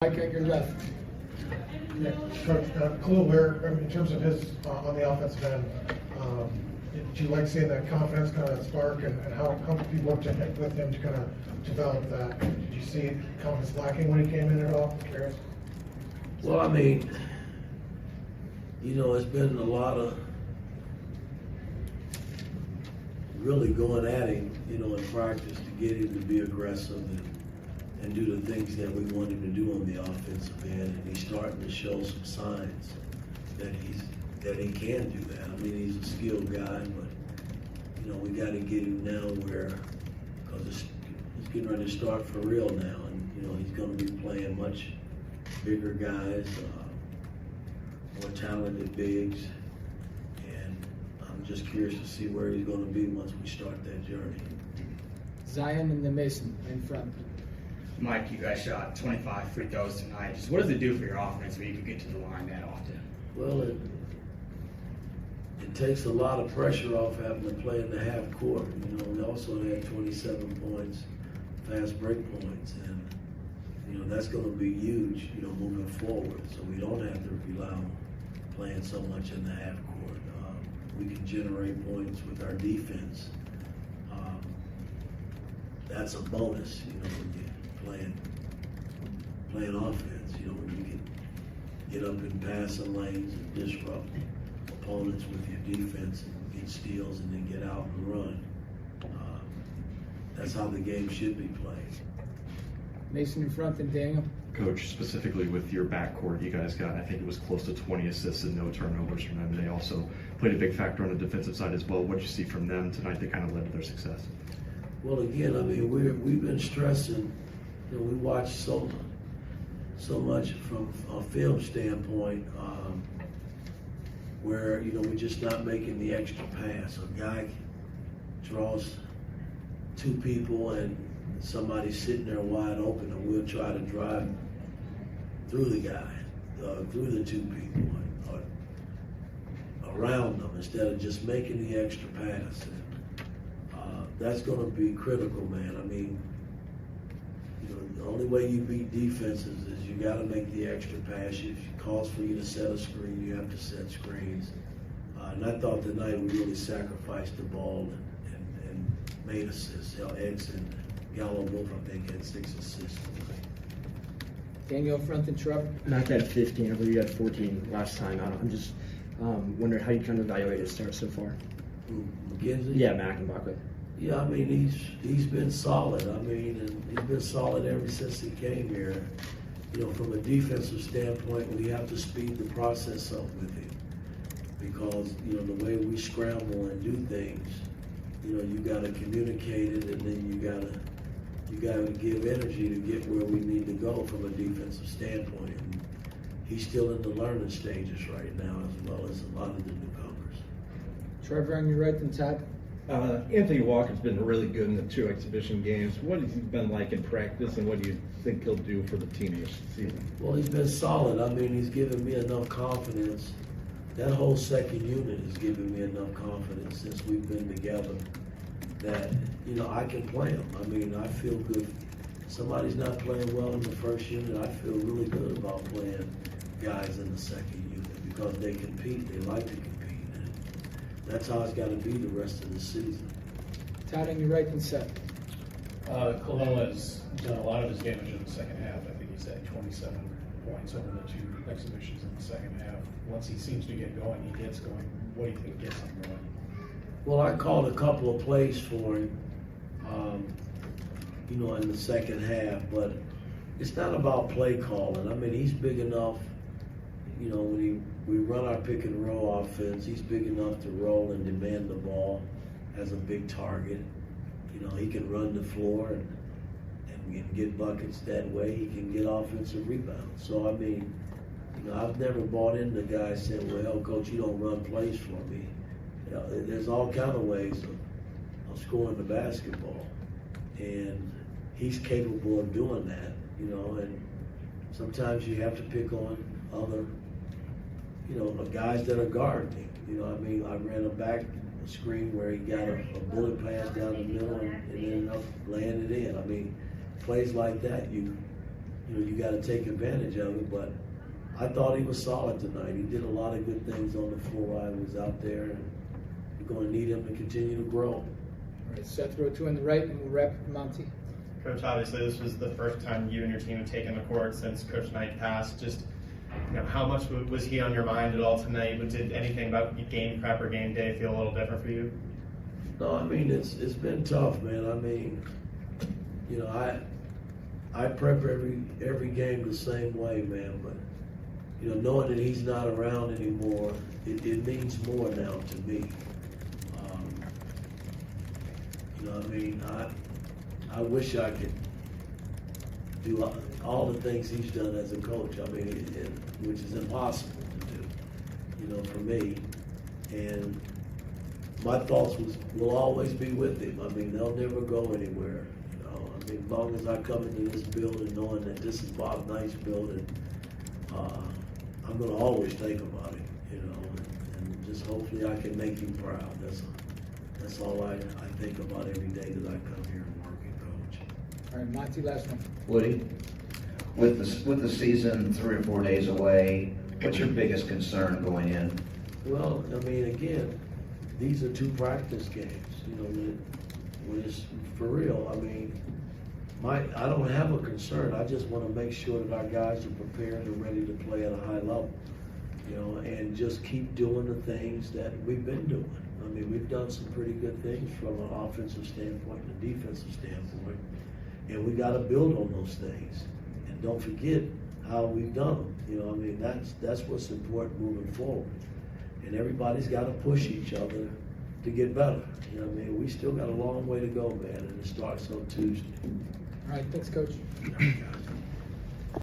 Mike on your left. Yeah, Coach, Khalil Ware, I mean, in terms of his on the offensive end, do you like seeing that confidence kind of spark, and how did you work with him to kind of develop that? Did you see confidence lacking when he came in at all? I'm curious. Well, I mean, you know, it's been a lot of really going at him, you know, in practice to get him to be aggressive and do the things that we want him to do on the offensive end. And he's starting to show some signs that he can do that. I mean, he's a skilled guy, but, you know, we got to get him now where, because it's getting ready to start for real now. And, you know, he's going to be playing much bigger guys, more talented bigs. And I'm just curious to see where he's going to be once we start that journey. Zion and the Mason in front. Mike, you guys shot 25 free throws tonight. Just what does it do for your offense when you can get to the line that often? Well, it takes a lot of pressure off having to play in the half court. You know, we also had 27 points, fast break points, and you know that's going to be huge. You know, moving forward, so we don't have to rely on playing so much in the half court. We can generate points with our defense. That's a bonus, you know, when you're playing offense. You know, when you can get up in passing lanes and disrupt opponents with your defense and get steals and then get out and run. That's how the game should be played. Mason in front and Daniel. Coach, specifically with your backcourt, you guys got, I think it was close to 20 assists and no turnovers from them. They also played a big factor on the defensive side as well. What did you see from them tonight that kind of led to their success? Well, again, I mean, we've been stressing. You know, we watch so much from a film standpoint, where you know we're just not making the extra pass. A guy draws two people and somebody's sitting there wide open, and we'll try to drive through the guy, through the two people, or around them instead of just making the extra pass. And that's going to be critical, man. I mean, you know, the only way you beat defenses is you got to make the extra pass. If it calls for you to set a screen, you have to set screens. And I thought tonight we really sacrificed the ball and made assists. You know, Eggs and Gallo both, I think, had 6 assists tonight. Daniel in front and Trevor. Knocked at 15. I believe you had 14 last time. I'm just wondering how you kind of evaluate his start so far. McKenzie? Yeah, Mac and Buckley. Yeah, I mean, he's been solid. I mean, and he's been solid ever since he came here. You know, from a defensive standpoint, we have to speed the process up with him because, you know, the way we scramble and do things, you know, you got to communicate it, and then you got to give energy to get where we need to go from a defensive standpoint. And he's still in the learning stages right now, as well as a lot of the newcomers. Trevor on your right and Todd. Anthony Walker's been really good in the 2 exhibition games. What has he been like in practice, and what do you think he'll do for the team this season? Well, he's been solid. I mean, he's given me enough confidence. That whole second unit has given me enough confidence since we've been together that, you know, I can play him. I mean, I feel good. Somebody's not playing well in the first unit, I feel really good about playing guys in the second unit because they compete. They like to compete. That's how it's got to be the rest of the season. Todd on your right and Seth. Khalil has done a lot of his damage in the second half. I think he's had 27 points over the 2 exhibitions in the second half. Once he seems to get going, he gets going. What do you think gets him going? Well, I called a couple of plays for him, you know, in the second half, but it's not about play calling. I mean, he's big enough, you know, when we run our pick and roll offense, he's big enough to roll and demand the ball as a big target. You know, he can run the floor and we can get buckets that way. He can get offensive rebounds. So, I mean, you know, I've never bought into guys saying, well, hell, coach, you don't run plays for me. You know, there's all kind of ways of scoring the basketball. And he's capable of doing that, you know, and sometimes you have to pick on other, you know, guys that are guarding him. You know, I mean, I ran a screen where he got a bullet pass down the middle and ended up laying it in. I mean, plays like that, you you got to take advantage of it. But I thought he was solid tonight. He did a lot of good things on the floor while he was out there, and we're going to need him to continue to grow. All right, Seth, row 2 on the right, and we'll wrap with Monty. Coach, obviously this was the first time you and your team have taken the court since Coach Knight passed. Just, how much was he on your mind at all tonight? Did anything about game prep or game day feel a little different for you? No, I mean, it's been tough, man. I mean, I prep every game the same way, man. But, knowing that he's not around anymore, it means more now to me. I mean, I wish I could do all the things he's done as a coach. I mean, which is impossible to do, for me. And my thoughts will always be with him. I mean, they'll never go anywhere. I mean, as long as I come into this building knowing that this is Bob Knight's building, I'm going to always think about him, and just hopefully I can make him proud. That's all I think about every day that I come here and work and coach. All right, Monty, last one. Woody, with the season 3 or 4 days away, what's your biggest concern going in? Well, I mean, again, these are 2 practice games. When it's for real. I mean, I don't have a concern. I just want to make sure that our guys are prepared and ready to play at a high level, and just keep doing the things that we've been doing. I mean, we've done some pretty good things from an offensive standpoint and a defensive standpoint, and we got to build on those things. And don't forget how we've done them. I mean, that's what's important moving forward. And everybody's got to push each other to get better. I mean, we still got a long way to go, man, and it starts on Tuesday. All right, thanks, Coach.